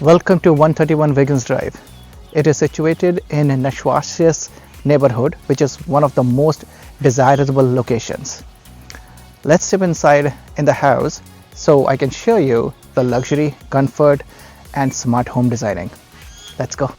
Welcome to 131 Wiggins Drive. It is situated in a spacious neighborhood, which is one of the most desirable locations. Let's step inside in the house so I can show you the luxury, comfort, and smart home designing. Let's go.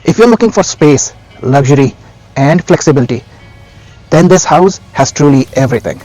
If you're looking for space, luxury, and flexibility, then this house has truly everything.